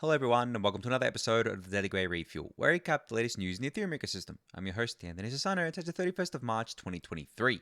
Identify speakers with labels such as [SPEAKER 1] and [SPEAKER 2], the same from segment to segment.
[SPEAKER 1] Hello everyone, and welcome to another episode of the Daily Gwei Refuel, where we recap the latest news in the Ethereum ecosystem. I'm your host, Anthony Sassano, and it's the 31st of March, 2023.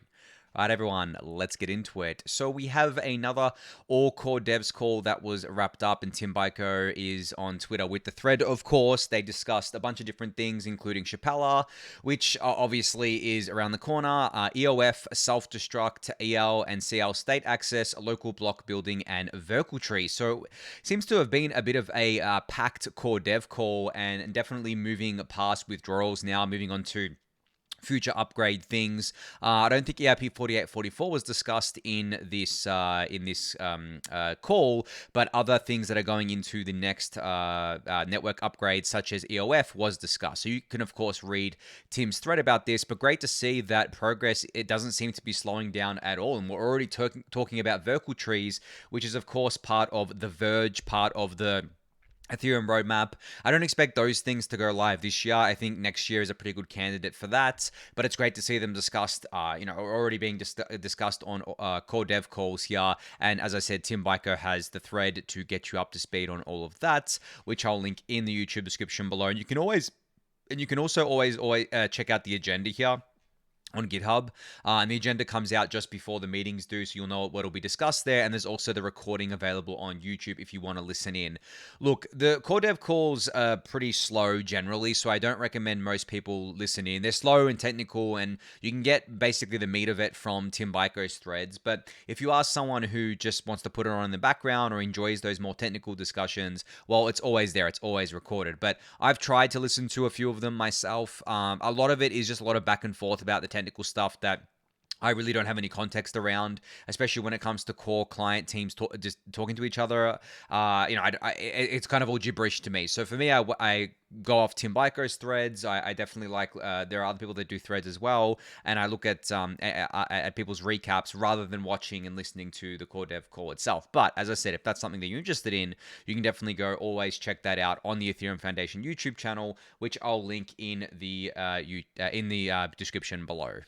[SPEAKER 1] Alright everyone, let's get into it. So we have another all core devs call that was wrapped up, and Tim Biko is on Twitter with the thread, of course. They discussed a bunch of different things, including Shapella, which obviously is around the corner, EOF, self-destruct, EL and CL state access, local block building, and Verkle tree. So seems to have been a bit of a packed core dev call, and definitely moving past withdrawals now, moving on to future upgrade things. I don't think EIP 4844 was discussed in this call, but other things that are going into the next network upgrades, such as EOF, was discussed. So you can, of course, read Tim's thread about this, but great to see that progress, it doesn't seem to be slowing down at all. And we're already talking about Verkle trees, which is, of course, part of the Verge, part of the Ethereum roadmap. I don't expect those things to go live this year. I think next year is a pretty good candidate for that, but it's great to see them discussed, already being discussed on core dev calls here. And as I said, Tim Biko has the thread to get you up to speed on all of that, which I'll link in the YouTube description below. And you can also always check out the agenda here on GitHub, and the agenda comes out just before the meetings do, so you'll know what will be discussed there. And there's also the recording available on YouTube if you want to listen in. Look, the core dev calls are pretty slow generally, so I don't recommend most people listen in. They're slow and technical, and you can get basically the meat of it from Tim Biko's threads. But if you are someone who just wants to put it on in the background or enjoys those more technical discussions, well, it's always there. It's always recorded. But I've tried to listen to a few of them myself. A lot of it is just a lot of back and forth about the technical stuff that I really don't have any context around, especially when it comes to core client teams just talking to each other. It's kind of all gibberish to me. So for me, I go off Tim Biko's threads. I definitely like. There are other people that do threads as well, and I look at people's recaps rather than watching and listening to the core dev call itself. But as I said, if that's something that you're interested in, you can definitely go always check that out on the Ethereum Foundation YouTube channel, which I'll link in the description below.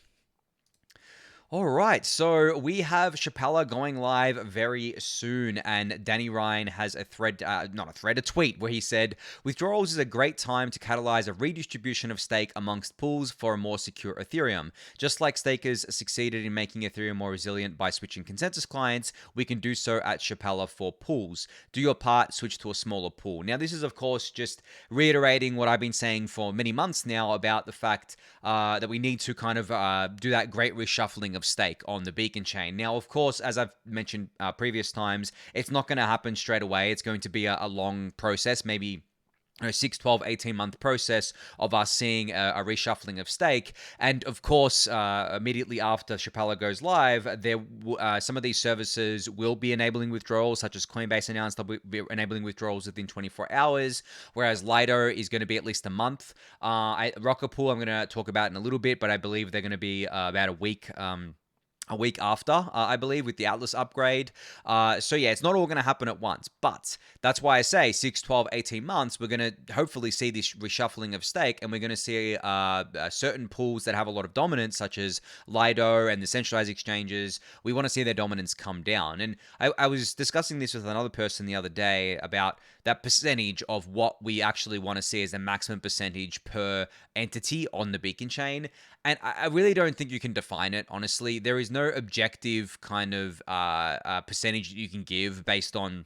[SPEAKER 1] All right, so we have Shapella going live very soon, and Danny Ryan has a tweet where he said, "Withdrawals is a great time to catalyze a redistribution of stake amongst pools for a more secure Ethereum. Just like stakers succeeded in making Ethereum more resilient by switching consensus clients, we can do so at Shapella for pools. Do your part, switch to a smaller pool." Now, this is, of course, just reiterating what I've been saying for many months now about the fact that we need to kind of do that great reshuffling of stake on the beacon chain. Now, of course, as I've mentioned previous times, it's not going to happen straight away. It's going to be a long process, maybe 6, 12, 18-month process of us seeing a reshuffling of stake. And of course, immediately after Shapella goes live, some of these services will be enabling withdrawals, such as Coinbase announced they'll be enabling withdrawals within 24 hours, whereas Lido is going to be at least a month. RocketPool, I'm going to talk about in a little bit, but I believe they're going to be about a week after, I believe, with the Atlas upgrade. So yeah, it's not all going to happen at once, but that's why I say 6, 12, 18 months, we're going to hopefully see this reshuffling of stake, and we're going to see certain pools that have a lot of dominance, such as Lido and the centralized exchanges. We want to see their dominance come down. And I was discussing this with another person the other day about that percentage of what we actually want to see as the maximum percentage per entity on the beacon chain. And I really don't think you can define it, honestly. There is no objective kind of percentage that you can give based on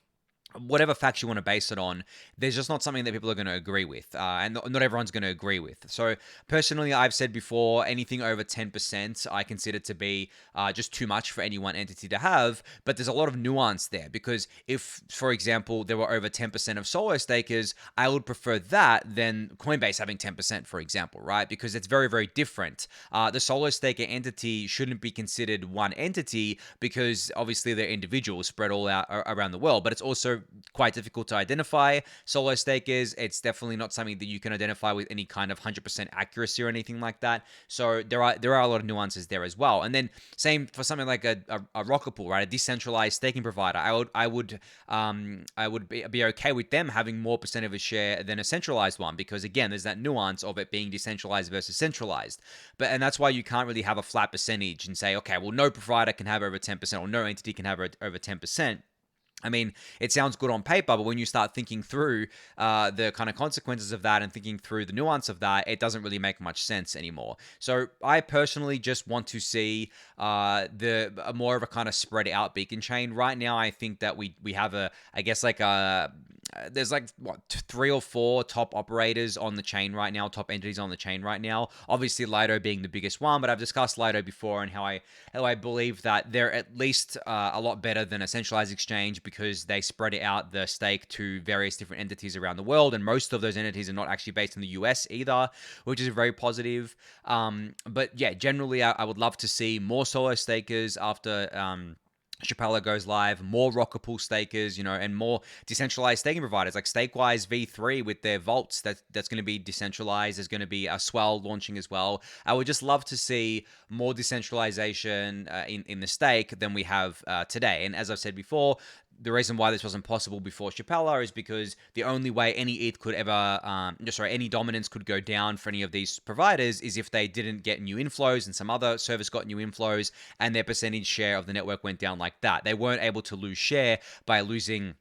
[SPEAKER 1] whatever facts you want to base it on. There's just not something that people are going to agree with, and not everyone's going to agree with. So personally, I've said before, anything over 10% I consider to be just too much for any one entity to have. But there's a lot of nuance there, because if, for example, there were over 10% of solo stakers, I would prefer that than Coinbase having 10%, for example, right? Because it's very, very different. The solo staker entity shouldn't be considered one entity, because obviously they're individuals spread all out around the world, but it's also quite difficult to identify solo stakers. It's definitely not something that you can identify with any kind of 100% accuracy or anything like that. So there are a lot of nuances there as well. And then same for something like a Rocket Pool, right? A decentralized staking provider. I would be okay with them having more percent of a share than a centralized one, because again, there's that nuance of it being decentralized versus centralized. And that's why you can't really have a flat percentage and say, okay, well, no provider can have over 10% or no entity can have over 10%. I mean, it sounds good on paper, but when you start thinking through the kind of consequences of that and thinking through the nuance of that, it doesn't really make much sense anymore. So I personally just want to see the more of a kind of spread out beacon chain. Right now, I think that we have a, I guess, like a there's like what, 3 or 4 top operators on the chain right now, top entities on the chain right now. Obviously, Lido being the biggest one, but I've discussed Lido before and how I believe that they're at least a lot better than a centralized exchange because they spread out the stake to various different entities around the world, and most of those entities are not actually based in the US either, which is very positive. But yeah, generally, I would love to see more solo stakers after. Shapella goes live, more RocketPool stakers, and more decentralized staking providers like StakeWise V3 with their vaults. That's going to be decentralized. There's going to be a Swell launching as well. I would just love to see more decentralization in the stake than we have today. And as I've said before, the reason why this wasn't possible before Shapella is because the only way any ETH could ever, any dominance could go down for any of these providers is if they didn't get new inflows and some other service got new inflows and their percentage share of the network went down like that. They weren't able to lose share by losing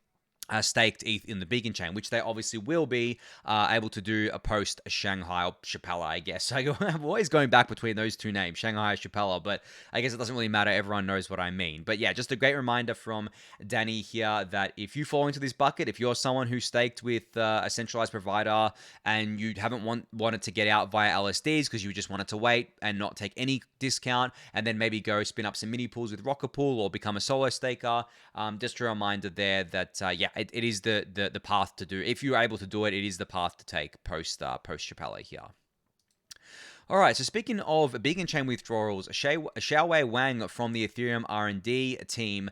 [SPEAKER 1] staked ETH in the beacon chain, which they obviously will be able to do a post Shanghai or Shapella, I guess. I'm always going back between those two names, Shanghai or Shapella, but I guess it doesn't really matter. Everyone knows what I mean. But yeah, just a great reminder from Danny here that if you fall into this bucket, if you're someone who staked with a centralized provider and you haven't wanted to get out via LSDs because you just wanted to wait and not take any discount and then maybe go spin up some mini pools with RocketPool or become a solo staker, just a reminder there that, it is the path to do. If you're able to do it, it is the path to take post Shapella here. All right, so speaking of beacon chain withdrawals, Xiaowei Wang from the Ethereum R&D team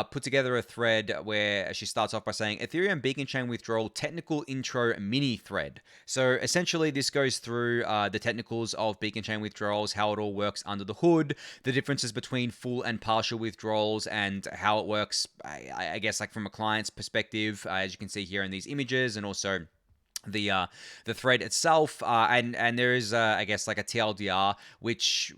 [SPEAKER 1] put together a thread where she starts off by saying, Ethereum beacon chain withdrawal technical intro mini thread. So essentially this goes through the technicals of beacon chain withdrawals, how it all works under the hood, the differences between full and partial withdrawals, and how it works, I guess, like from a client's perspective, as you can see here in these images, and also the thread itself, and there is I guess like a TLDR, which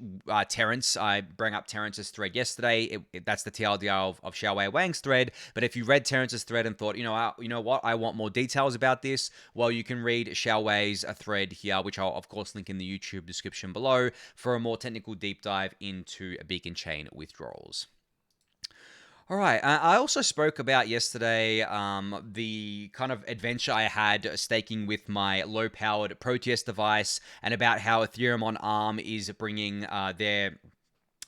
[SPEAKER 1] Terrence, I bring up Terrence's thread yesterday. That's the TLDR of Xiaowei Wang's thread. But if you read Terrence's thread and thought, you know what, I want more details about this, well, you can read Xiaowei's thread here, which I'll of course link in the YouTube description below for a more technical deep dive into beacon chain withdrawals. All right. I also spoke about yesterday the kind of adventure I had staking with my low-powered Proteus device, and about how Ethereum on ARM is bringing their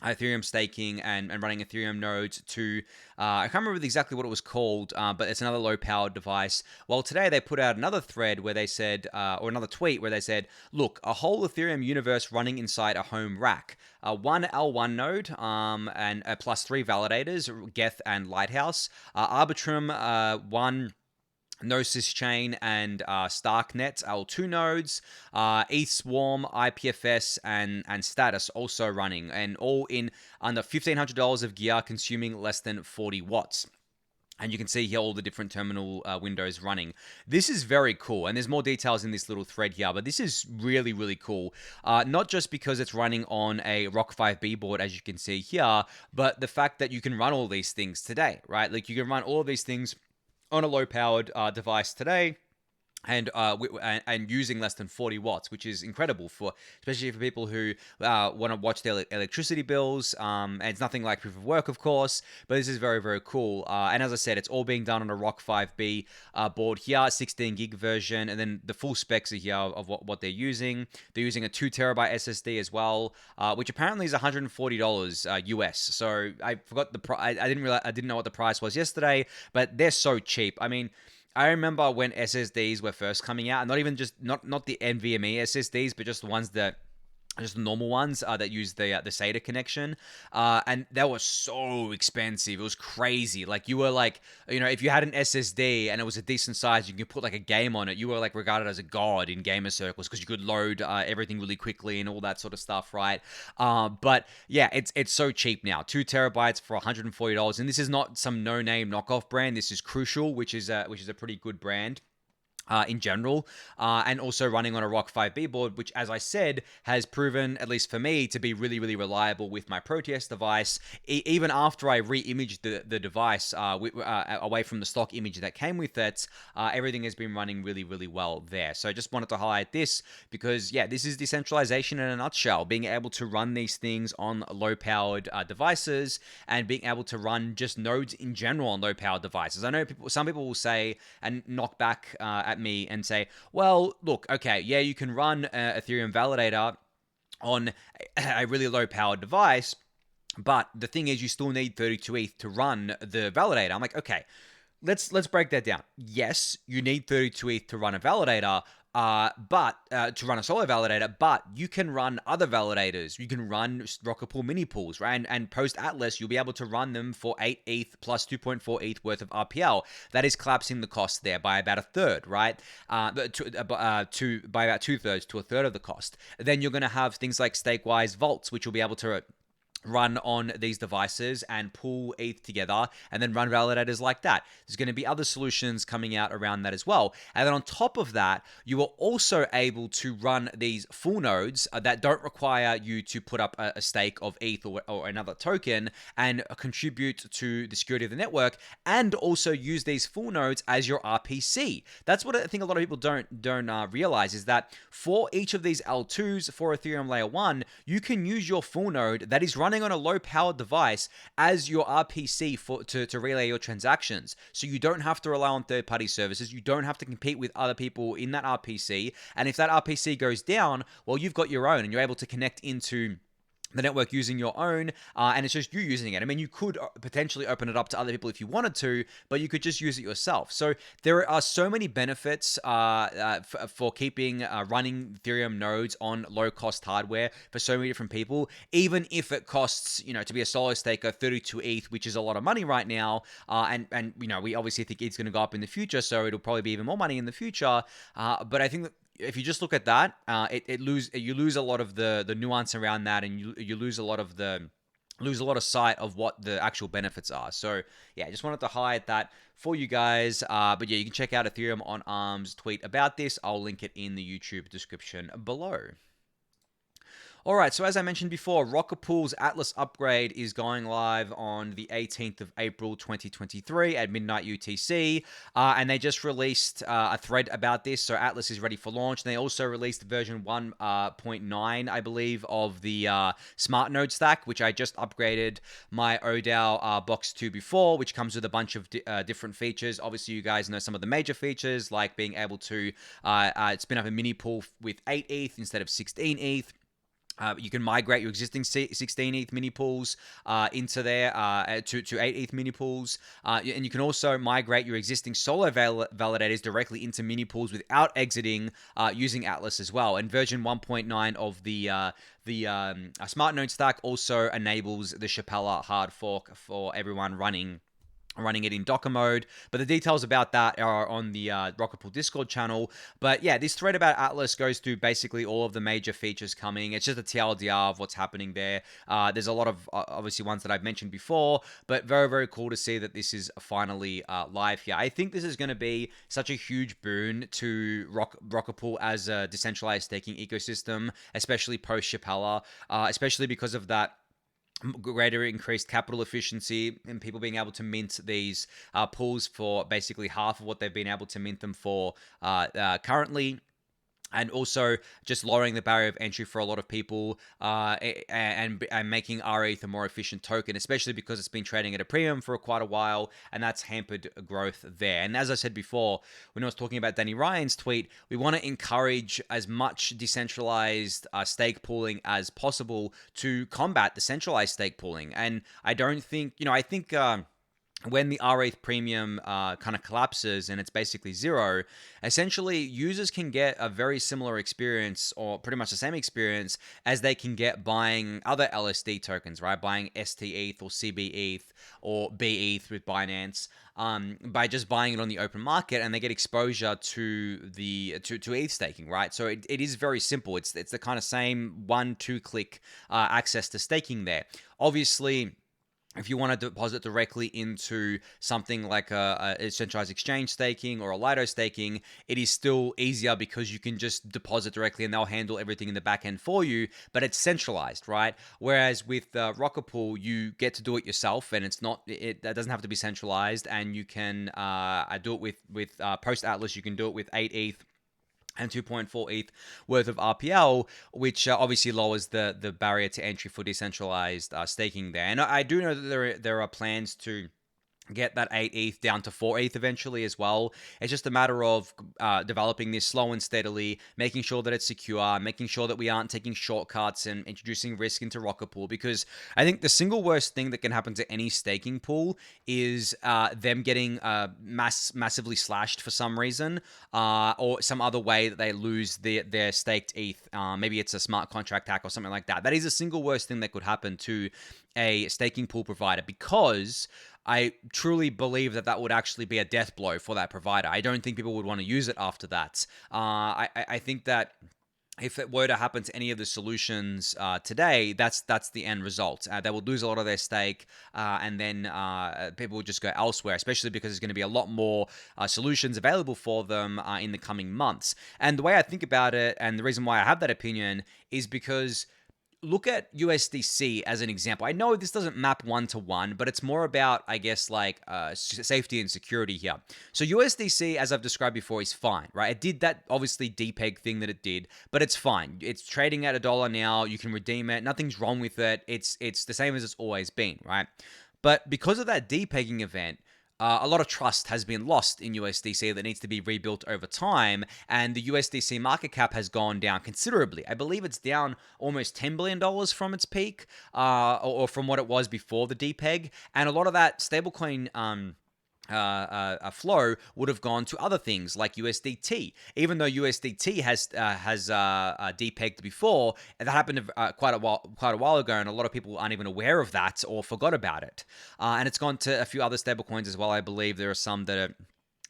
[SPEAKER 1] Ethereum staking and running Ethereum nodes to, I can't remember exactly what it was called, but it's another low-powered device. Well, today they put out another thread where they said, or another tweet where they said, look, a whole Ethereum universe running inside a home rack. One L1 node and plus 3 validators, Geth and Lighthouse. Arbitrum, one Gnosis Chain and Starknet L2 nodes, ETH Swarm, IPFS, and Status also running, and all in under $1,500 of gear, consuming less than 40 watts. And you can see here all the different terminal windows running. This is very cool, and there's more details in this little thread here, but this is really, really cool. Not just because it's running on a Rock 5B board, as you can see here, but the fact that you can run all these things today, right? Like you can run all of these things on a low-powered device today, and using less than 40 watts, which is incredible especially for people who want to watch their electricity bills. And it's nothing like proof of work, of course, but this is very, very cool. And as I said, it's all being done on a Rock 5B board here, 16 gig version, and then the full specs are here of what they're using. They're using a 2 terabyte SSD as well, which apparently is $140 US. So I forgot the price. I didn't know what the price was yesterday, but they're so cheap. I mean, I remember when SSDs were first coming out, and not even just not the NVMe SSDs, but just the ones that just the normal ones that use the SATA connection, and that was so expensive. It was crazy. Like you were like, if you had an SSD and it was a decent size, you could put like a game on it. You were like regarded as a god in gamer circles because you could load everything really quickly and all that sort of stuff, right? But yeah, it's so cheap now. 2 terabytes for $140, and this is not some no-name knockoff brand. This is Crucial, which is a pretty good brand. in general, and also running on a Rock 5B board, which, as I said, has proven, at least for me, to be really, really reliable with my Proteus device. Even after I re-imaged the device away from the stock image that came with it, everything has been running really, really well there. So I just wanted to highlight this because, yeah, this is decentralization in a nutshell. Being able to run these things on low-powered devices and being able to run just nodes in general on low-powered devices. I know some people will say and knock back at me and say, well, look, okay, yeah, you can run Ethereum validator on a really low powered device, but the thing is you still need 32 ETH to run the validator. I'm like, okay, let's break that down. Yes, you need 32 ETH to run a validator, but to run a solo validator, but you can run other validators. You can run RocketPool mini pools, right? And post Atlas, you'll be able to run them for 8 ETH plus 2.4 ETH worth of RPL. That is collapsing the cost there by about a third, right? By about 2/3 to a third of the cost. Then you're going to have things like StakeWise Vaults, which will be able to run on these devices and pull ETH together and then run validators like that. There's going to be other solutions coming out around that as well. And then on top of that, you are also able to run these full nodes that don't require you to put up a stake of ETH or another token and contribute to the security of the network, and also use these full nodes as your RPC. That's what I think a lot of people don't realize, is that for each of these L2s for Ethereum Layer 1, you can use your full node that is running on a low powered device as your RPC to relay your transactions. So you don't have to rely on third-party services. You don't have to compete with other people in that RPC. And if that RPC goes down, well, you've got your own and you're able to connect into the network using your own, and it's just you using it. I mean, you could potentially open it up to other people if you wanted to, but you could just use it yourself. So there are so many benefits for keeping running Ethereum nodes on low-cost hardware for so many different people, even if it costs, to be a solo staker 32 ETH, which is a lot of money right now, and we obviously think it's going to go up in the future, so it'll probably be even more money in the future, but I think that if you just look at that, you lose a lot of the nuance around that, and you lose a lot of sight of what the actual benefits are. So yeah, I just wanted to highlight that for you guys. But yeah, you can check out Ethereum on Arm's tweet about this. I'll link it in the YouTube description below. Alright, so as I mentioned before, RocketPool's Atlas upgrade is going live on the 18th of April 2023 at midnight UTC, and they just released a thread about this, so Atlas is ready for launch. And they also released version 1.9, I believe, of the smart node stack, which I just upgraded my ODAO box to before, which comes with a bunch of different features. Obviously, you guys know some of the major features, like being able to spin up a mini pool with 8 ETH instead of 16 ETH. You can migrate your existing 16 ETH mini pools into there to 8 ETH mini pools. And you can also migrate your existing solo validators directly into mini pools without exiting using Atlas as well. And version 1.9 of the smart node stack also enables the Shapella hard fork for everyone running it in Docker mode, but the details about that are on the RocketPool Discord channel. But yeah, this thread about Atlas goes through basically all of the major features coming. It's just a TLDR of what's happening there. There's a lot of obviously ones that I've mentioned before, but very, very cool to see that this is finally live here. I think this is going to be such a huge boon to RocketPool as a decentralized staking ecosystem, especially post Shapella, especially because of that greater increased capital efficiency and people being able to mint these pools for basically half of what they've been able to mint them for currently. And also just lowering the barrier of entry for a lot of people and making RETH a more efficient token, especially because it's been trading at a premium for quite a while, and that's hampered growth there. And as I said before, when I was talking about Danny Ryan's tweet, we want to encourage as much decentralized stake pooling as possible to combat the centralized stake pooling. And I don't think, I think when the RETH premium kind of collapses and it's basically zero, essentially users can get a very similar experience, or pretty much the same experience as they can get buying other LSD tokens, right? Buying STETH or CBETH or BETH with Binance, by just buying it on the open market, and they get exposure to the to ETH staking, right? So it is very simple. It's the kind of same 1-2 click access to staking there. Obviously, if you want to deposit directly into something like a centralized exchange staking or a Lido staking, it is still easier because you can just deposit directly and they'll handle everything in the back end for you, but it's centralized, right? Whereas with RocketPool, you get to do it yourself, and that doesn't have to be centralized, and you can do it with Post Atlas. You can do it with 8 ETH and 2.4 ETH worth of RPL, which obviously lowers the barrier to entry for decentralized staking there. And I do know that there are plans to get that 8 ETH down to 4 ETH eventually as well. It's just a matter of developing this slow and steadily, making sure that it's secure, making sure that we aren't taking shortcuts and introducing risk into RocketPool, because I think the single worst thing that can happen to any staking pool is them getting massively slashed for some reason, or some other way that they lose their staked ETH. Maybe it's a smart contract hack or something like that. That is the single worst thing that could happen to a staking pool provider, because I truly believe that would actually be a death blow for that provider. I don't think people would want to use it after that. I think that if it were to happen to any of the solutions today, that's the end result. They will lose a lot of their stake, and then people will just go elsewhere, especially because there's going to be a lot more solutions available for them in the coming months. And the way I think about it, and the reason why I have that opinion, is because look at USDC as an example. I know this doesn't map one-to-one, but it's more about, I guess, like safety and security here. So USDC, as I've described before, is fine, right? It did that, obviously, depeg thing that it did, but it's fine. It's trading at $1 now. You can redeem it. Nothing's wrong with it. It's the same as it's always been, right? But because of that depegging event, a lot of trust has been lost in USDC that needs to be rebuilt over time, and the USDC market cap has gone down considerably. I believe it's down almost $10 billion from its peak, or from what it was before the depeg, and a lot of that stablecoin flow would have gone to other things like USDT. Even though USDT has depegged before, that happened quite a while ago, and a lot of people aren't even aware of that or forgot about it. And it's gone to a few other stablecoins as well. I believe there are some that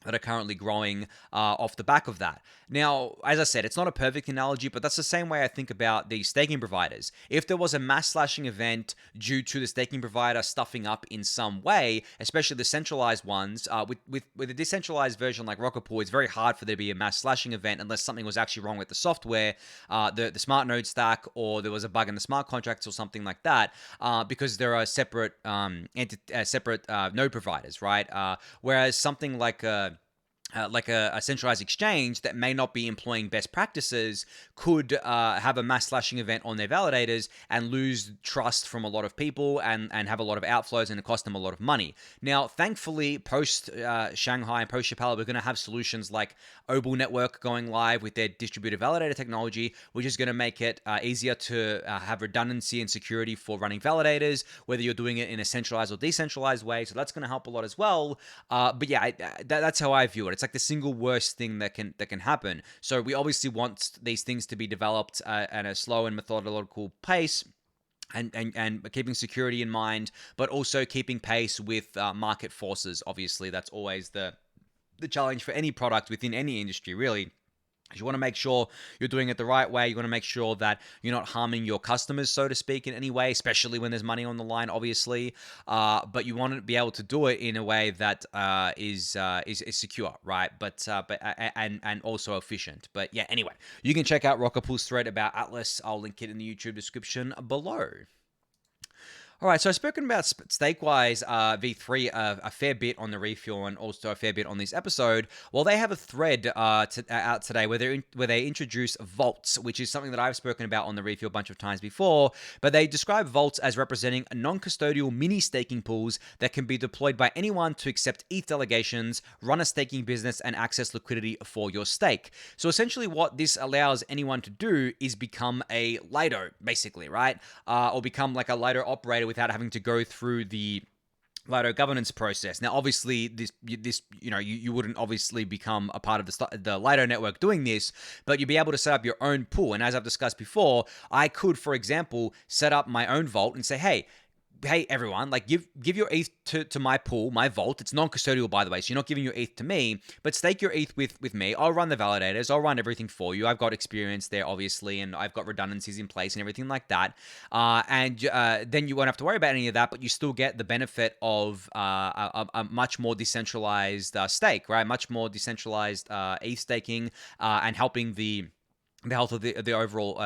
[SPEAKER 1] are currently growing off the back of that. Now, as I said, it's not a perfect analogy, but that's the same way I think about the staking providers. If there was a mass slashing event due to the staking provider stuffing up in some way, especially the centralized ones, with a decentralized version like RocketPool, it's very hard for there to be a mass slashing event unless something was actually wrong with the software, the smart node stack, or there was a bug in the smart contracts or something like that, because there are separate node providers, right? Whereas something like a centralized exchange that may not be employing best practices could have a mass slashing event on their validators and lose trust from a lot of people and have a lot of outflows, and it cost them a lot of money. Now, thankfully, post Shanghai and post Shapella, we're going to have solutions like Obel Network going live with their distributed validator technology, which is going to make it easier to have redundancy and security for running validators, whether you're doing it in a centralized or decentralized way. So that's going to help a lot as well. But yeah, that's how I view it. It's like the single worst thing that can happen. So we obviously want these things to be developed at a slow and methodical pace, and keeping security in mind, but also keeping pace with market forces. Obviously, that's always the challenge for any product within any industry, really. You want to make sure you're doing it the right way. You want to make sure that you're not harming your customers, so to speak, in any way, especially when there's money on the line, obviously. But you want to be able to do it in a way that is secure, right? But also efficient. But yeah, anyway, you can check out RocketPool's thread about Atlas. I'll link it in the YouTube description below. All right, so I've spoken about StakeWise V3 a fair bit on the Refuel, and also a fair bit on this episode. Well, they have a thread out today where they introduce vaults, which is something that I've spoken about on the Refuel a bunch of times before. But they describe vaults as representing non-custodial mini staking pools that can be deployed by anyone to accept ETH delegations, run a staking business, and access liquidity for your stake. So essentially, what this allows anyone to do is become a Lido, basically, right? Or become like a Lido operator without having to go through the Lido governance process. Now, obviously, you wouldn't obviously become a part of the Lido network doing this, but you'd be able to set up your own pool. And as I've discussed before, I could, for example, set up my own vault and say, hey, hey everyone, like give your ETH to my pool, my vault. It's non-custodial, by the way, so you're not giving your ETH to me, but stake your ETH with me. I'll run the validators, I'll run everything for you. I've got experience there, obviously, and I've got redundancies in place and everything like that. And then you won't have to worry about any of that, but you still get the benefit of a much more decentralized stake, right? Much more decentralized ETH staking and helping the health of the overall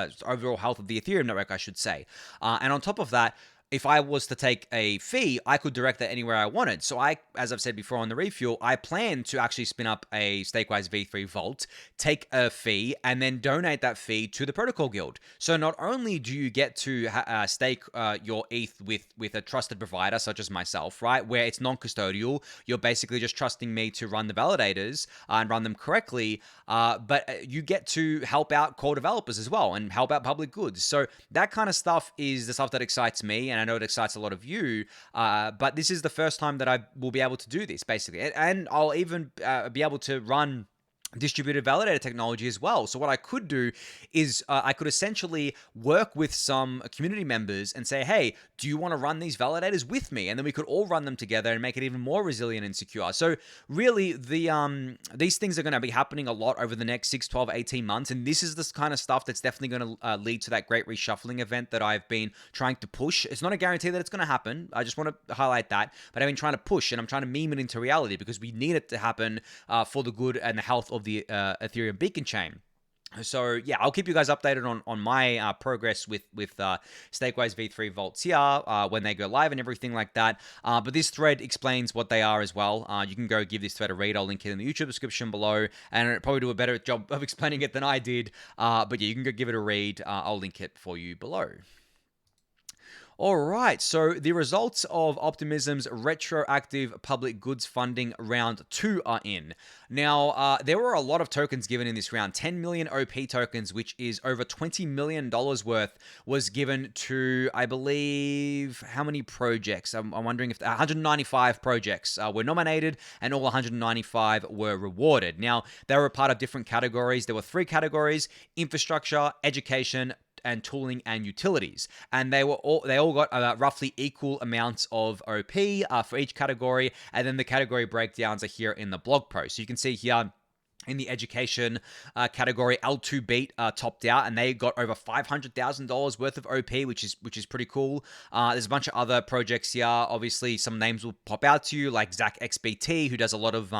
[SPEAKER 1] health of the Ethereum network, I should say. And on top of that, if I was to take a fee, I could direct that anywhere I wanted. So as I've said before on the refuel, I plan to actually spin up a StakeWise V3 vault, take a fee, and then donate that fee to the Protocol Guild. So not only do you get to stake your ETH with a trusted provider such as myself, right, where it's non-custodial, you're basically just trusting me to run the validators and run them correctly, but you get to help out core developers as well and help out public goods. So that kind of stuff is the stuff that excites me, and I know it excites a lot of you, but this is the first time that I will be able to do this, basically. And I'll even be able to run distributed validator technology as well. So what I could do is I could essentially work with some community members and say, hey, do you want to run these validators with me? And then we could all run them together and make it even more resilient and secure. So really, these things are going to be happening a lot over the next 6, 12, 18 months. And this is the kind of stuff that's definitely going to lead to that great reshuffling event that I've been trying to push. It's not a guarantee that it's going to happen. I just want to highlight that. But I've been trying to push, and I'm trying to meme it into reality because we need it to happen for the good and the health of the Ethereum beacon chain. So yeah, I'll keep you guys updated on my progress with StakeWise V3 vaults here when they go live and everything like that. But this thread explains what they are as well. You can go give this thread a read. I'll link it in the YouTube description below, and it'll probably do a better job of explaining it than I did. But yeah, you can go give it a read. I'll link it for you below. All right, so the results of Optimism's retroactive public goods funding round 2 are in. Now, there were a lot of tokens given in this round. 10 million OP tokens, which is over $20 million worth, was given to, I believe, how many projects? I'm wondering if 195 projects were nominated, and all 195 were rewarded. Now, they were a part of different categories. There were 3 categories: infrastructure, education, and tooling and utilities, and they all got roughly equal amounts of OP for each category, and then the category breakdowns are here in the blog post. So you can see here in the education category, L2 Beat topped out, and they got over $500,000 worth of OP, which is pretty cool. There's a bunch of other projects here. Obviously, some names will pop out to you, like Zach XBT, who does a lot of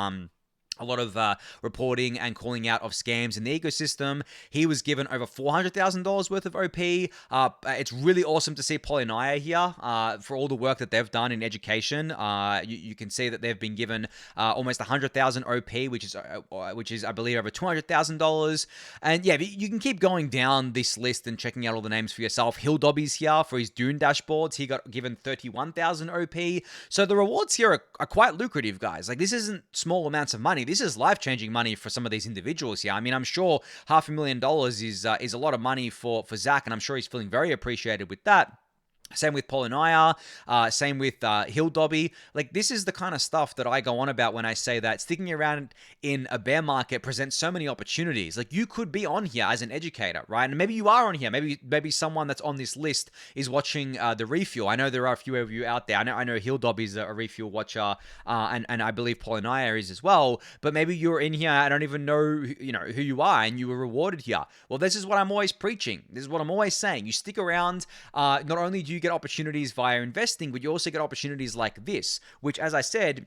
[SPEAKER 1] reporting and calling out of scams in the ecosystem. He was given over $400,000 worth of OP. It's really awesome to see Polynia here for all the work that they've done in education. You can see that they've been given almost 100,000 OP, which is I believe over $200,000. And yeah, you can keep going down this list and checking out all the names for yourself. Hill Dobby's here for his Dune dashboards. He got given 31,000 OP. So the rewards here are quite lucrative, guys. Like, this isn't small amounts of money. This is life-changing money for some of these individuals here. I mean, I'm sure $500,000 is a lot of money for Zach, and I'm sure he's feeling very appreciated with that. Same with Polynia, same with Hill Dobby. Like, this is the kind of stuff that I go on about when I say that sticking around in a bear market presents so many opportunities. Like, you could be on here as an educator, right? And maybe you are on here. Maybe someone that's on this list is watching the refuel. I know there are a few of you out there. I know Hill Dobby's a refuel watcher, and I believe Polynia is as well. But maybe you're in here. I don't even know who you are, and you were rewarded here. Well, this is what I'm always preaching. This is what I'm always saying. You stick around. Not only do you get opportunities via investing, but you also get opportunities like this, which, as I said,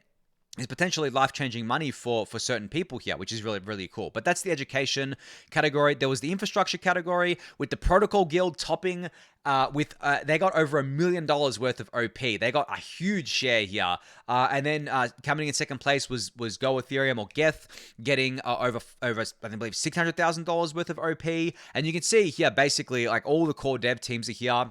[SPEAKER 1] is potentially life-changing money for certain people here, which is really, really cool. But that's the education category. There was the infrastructure category with the Protocol Guild topping they got over $1 million worth of OP. They got a huge share here. And then coming in second place was Go Ethereum, or Geth, getting over I believe $600,000 worth of OP. And you can see here, basically, like, all the core dev teams are here.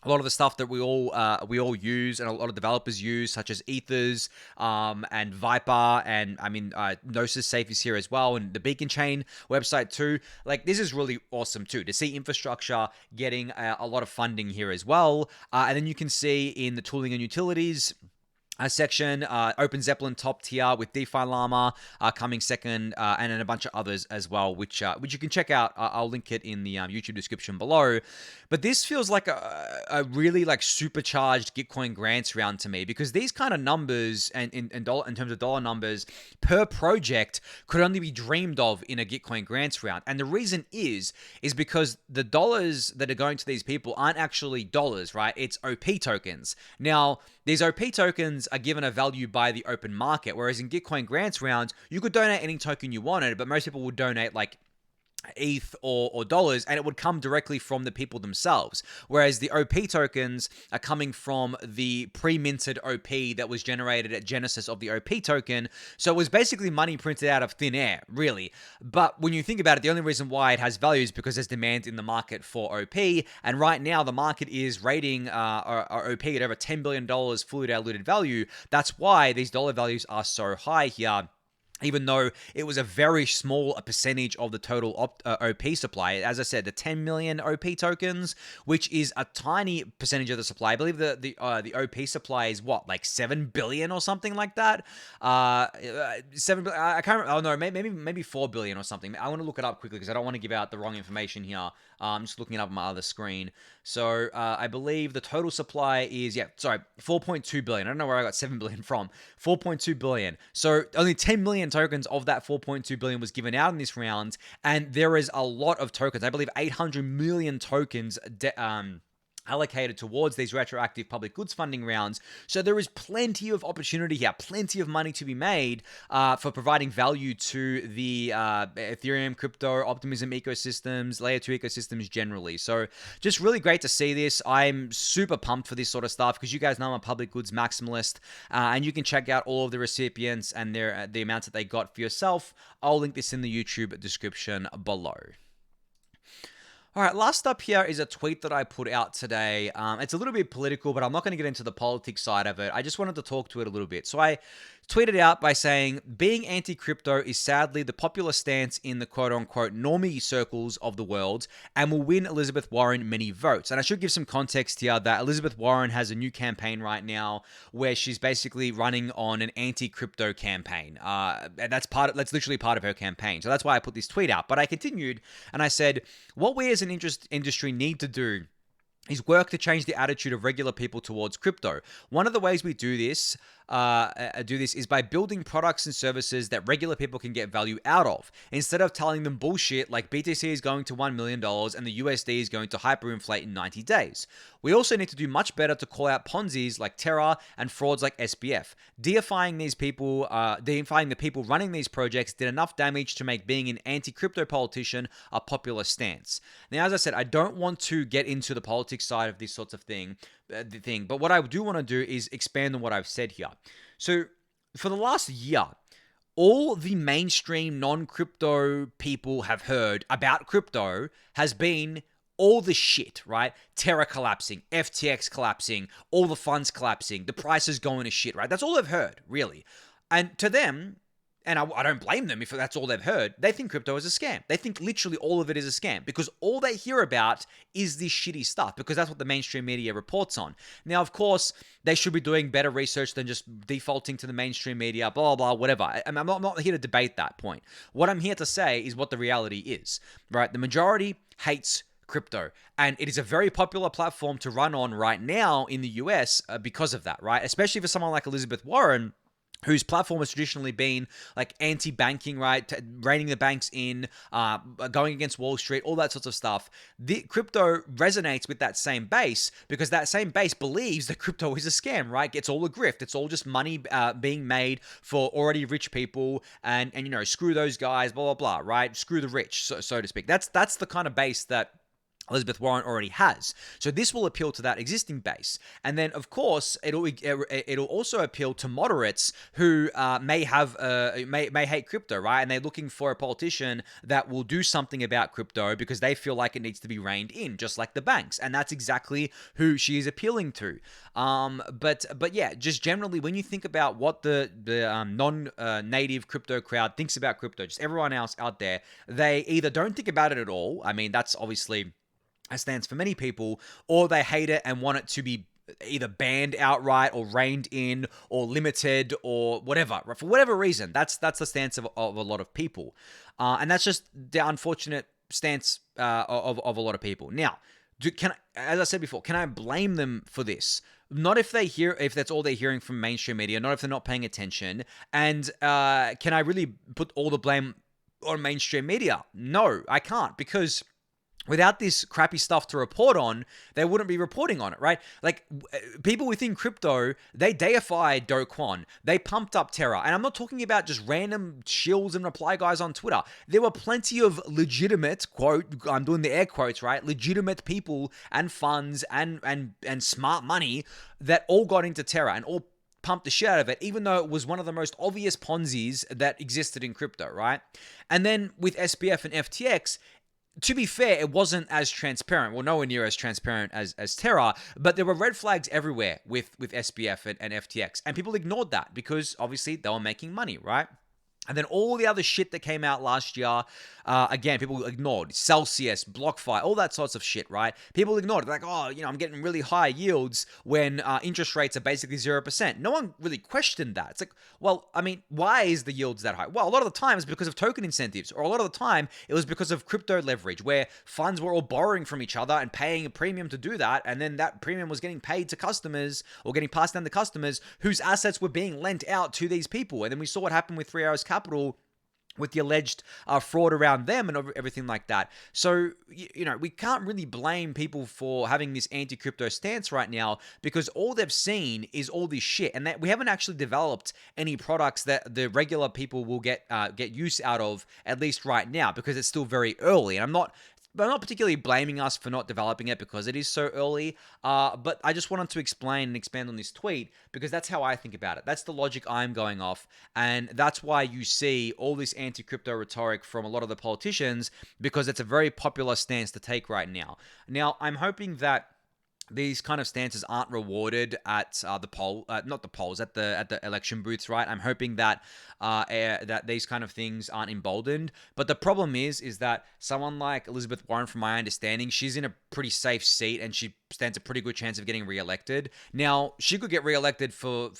[SPEAKER 1] A lot of the stuff that we all use and a lot of developers use, such as Ethers and Viper, and I mean Gnosis Safe is here as well, and the Beacon Chain website too. Like, this is really awesome too to see infrastructure getting a lot of funding here as well. And then you can see in the tooling and utilities, section, Open Zeppelin top tier with DeFi Llama coming second, and then a bunch of others as well, which you can check out. I'll link it in the YouTube description below. But this feels like a really like supercharged Gitcoin grants round to me, because these kind of numbers and in terms of dollar numbers per project could only be dreamed of in a Gitcoin grants round. And the reason is because the dollars that are going to these people aren't actually dollars, right? It's OP tokens. Now, these OP tokens are given a value by the open market, whereas in Gitcoin grants rounds, you could donate any token you wanted, but most people would donate like ETH or dollars, and it would come directly from the people themselves. Whereas the OP tokens are coming from the pre-minted OP that was generated at genesis of the OP token. So it was basically money printed out of thin air, really. But when you think about it, the only reason why it has value is because there's demand in the market for OP. And right now, the market is rating our OP at over $10 billion fully diluted value. That's why these dollar values are so high here, even though it was a very small percentage of the total OP supply. As I said, the 10 million OP tokens, which is a tiny percentage of the supply. I believe the OP supply is what, like 7 billion or something like that. 7 billion, I can't remember. Oh no, maybe 4 billion or something. I want to look it up quickly because I don't want to give out the wrong information here. I'm just looking it up on my other screen. So I believe the total supply is 4.2 billion. I don't know where I got 7 billion from. 4.2 billion. So only 10 million tokens of that 4.2 billion was given out in this round, and there is a lot of tokens. I believe 800 million tokens allocated towards these retroactive public goods funding rounds. So there is plenty of opportunity here, plenty of money to be made for providing value to the Ethereum, crypto, Optimism ecosystems, layer 2 ecosystems generally. So just really great to see this. I'm super pumped for this sort of stuff because you guys know I'm a public goods maximalist, and you can check out all of the recipients and the amounts that they got for yourself. I'll link this in the YouTube description below. All right, last up here is a tweet that I put out today. It's a little bit political, but I'm not going to get into the politics side of it. I just wanted to talk to it a little bit. So I tweeted out by saying, being anti-crypto is sadly the popular stance in the quote-unquote normie circles of the world and will win Elizabeth Warren many votes. And I should give some context here that Elizabeth Warren has a new campaign right now where she's basically running on an anti-crypto campaign. And that's literally part of her campaign. So that's why I put this tweet out. But I continued and I said, what we as an industry need to do is work to change the attitude of regular people towards crypto. One of the ways we do this is by building products and services that regular people can get value out of, instead of telling them bullshit like BTC is going to $1 million and the USD is going to hyperinflate in 90 days. We also need to do much better to call out Ponzi's like Terra and frauds like SBF. Deifying the people running these projects did enough damage to make being an anti-crypto politician a popular stance. Now, as I said, I don't want to get into the politics side of this sorts of thing, but what I do want to do is expand on what I've said here. So for the last year, all the mainstream non-crypto people have heard about crypto has been all the shit, right? Terra collapsing, FTX collapsing, all the funds collapsing, the prices going to shit, right? That's all they've heard, really. And to them, and I don't blame them if that's all they've heard, they think crypto is a scam. They think literally all of it is a scam because all they hear about is this shitty stuff because that's what the mainstream media reports on. Now, of course, they should be doing better research than just defaulting to the mainstream media, blah, blah, blah, whatever. I'm not here to debate that point. What I'm here to say is what the reality is, right? The majority hates crypto, and it is a very popular platform to run on right now in the US because of that, right? Especially for someone like Elizabeth Warren, whose platform has traditionally been like anti-banking, right? Reining the banks in, going against Wall Street, all that sorts of stuff. The crypto resonates with that same base because that same base believes that crypto is a scam, right? It's all a grift. It's all just money being made for already rich people, and screw those guys, blah blah blah, right? Screw the rich, so to speak. That's the kind of base that Elizabeth Warren already has. So this will appeal to that existing base. And then, of course, it'll also appeal to moderates who may hate crypto, right? And they're looking for a politician that will do something about crypto because they feel like it needs to be reined in, just like the banks. And that's exactly who she is appealing to. But yeah, just generally, when you think about what the non-native crypto crowd thinks about crypto, just everyone else out there, they either don't think about it at all. I mean, that's obviously a stance for many people, or they hate it and want it to be either banned outright or reined in or limited or whatever, right? For whatever reason. That's the stance of a lot of people. And that's just the unfortunate stance of a lot of people. Now, as I said before, can I blame them for this? Not if that's all they're hearing from mainstream media, not if they're not paying attention. And can I really put all the blame on mainstream media? No, I can't, because without this crappy stuff to report on, they wouldn't be reporting on it, right? Like, people within crypto, they deified Do Kwon. They pumped up Terra. And I'm not talking about just random shills and reply guys on Twitter. There were plenty of legitimate, quote, I'm doing the air quotes, right? Legitimate people and funds and smart money that all got into Terra and all pumped the shit out of it, even though it was one of the most obvious Ponzi's that existed in crypto, right? And then with SBF and FTX, to be fair, it wasn't as transparent. Well, nowhere near as transparent as Terra, but there were red flags everywhere with SBF and FTX. And people ignored that because obviously they were making money, right? And then all the other shit that came out last year, again, people ignored. Celsius, BlockFi, all that sorts of shit, right? People ignored it. Like, oh, I'm getting really high yields when interest rates are basically 0%. No one really questioned that. It's like, well, I mean, why is the yields that high? Well, a lot of the time it's because of token incentives, or a lot of the time it was because of crypto leverage, where funds were all borrowing from each other and paying a premium to do that, and then that premium was getting paid to customers, or getting passed down to customers whose assets were being lent out to these people. And then we saw what happened with 3 Hours Capital with the alleged fraud around them and everything like that. So, we can't really blame people for having this anti-crypto stance right now, because all they've seen is all this shit, and that we haven't actually developed any products that the regular people will get use out of, at least right now, because it's still very early. And I'm not particularly blaming us for not developing it because it is so early, but I just wanted to explain and expand on this tweet because that's how I think about it. That's the logic I'm going off, and that's why you see all this anti-crypto rhetoric from a lot of the politicians, because it's a very popular stance to take right now. Now, I'm hoping that these kind of stances aren't rewarded at the poll, not the polls, at the election booths, right? I'm hoping that that these kind of things aren't emboldened. But the problem is that someone like Elizabeth Warren, from my understanding, she's in a pretty safe seat and she stands a pretty good chance of getting reelected. Now, she could get reelected for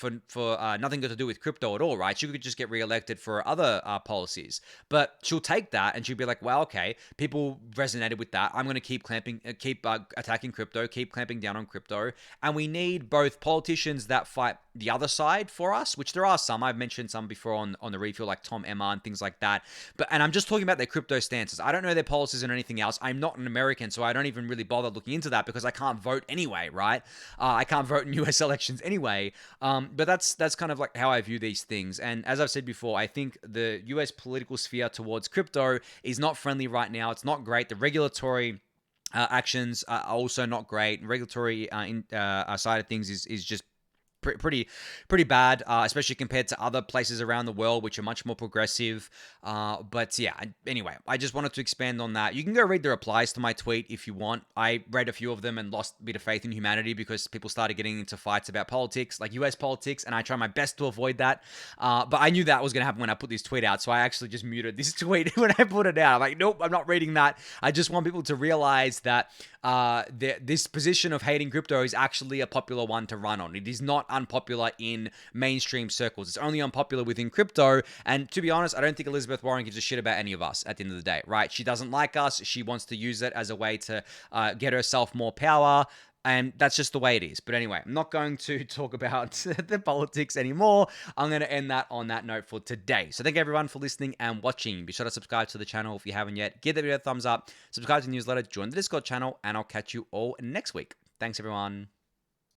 [SPEAKER 1] nothing to do with crypto at all, right? She could just get reelected for other policies. But she'll take that and she'll be like, well, okay, people resonated with that. I'm going to keep attacking crypto, keep clamping down on crypto. And we need both politicians that fight the other side for us, which there are some. I've mentioned some before on the refuel, like Tom Emma and things like that. And I'm just talking about their crypto stances. I don't know their policies and anything else. I'm not an American, so I don't even really bother looking into that because I can't vote anyway, right? I can't vote in US elections anyway. But that's kind of like how I view these things. And as I've said before, I think the US political sphere towards crypto is not friendly right now. It's not great. The regulatory actions are also not great. Regulatory side of things is just pretty bad, especially compared to other places around the world, which are much more progressive. But yeah, anyway, I just wanted to expand on that. You can go read the replies to my tweet if you want. I read a few of them and lost a bit of faith in humanity because people started getting into fights about politics, like US politics, and I try my best to avoid that. But I knew that was going to happen when I put this tweet out, so I actually just muted this tweet when I put it out. I'm like, nope, I'm not reading that. I just want people to realize that this position of hating crypto is actually a popular one to run on. It is not unpopular in mainstream circles. It's only unpopular within crypto. And to be honest, I don't think Elizabeth Warren gives a shit about any of us at the end of the day, right? She doesn't like us. She wants to use it as a way to get herself more power. And that's just the way it is. But anyway, I'm not going to talk about the politics anymore. I'm going to end that on that note for today. So thank you everyone for listening and watching. Be sure to subscribe to the channel if you haven't yet. Give the video a thumbs up. Subscribe to the newsletter. Join the Discord channel. And I'll catch you all next week. Thanks everyone.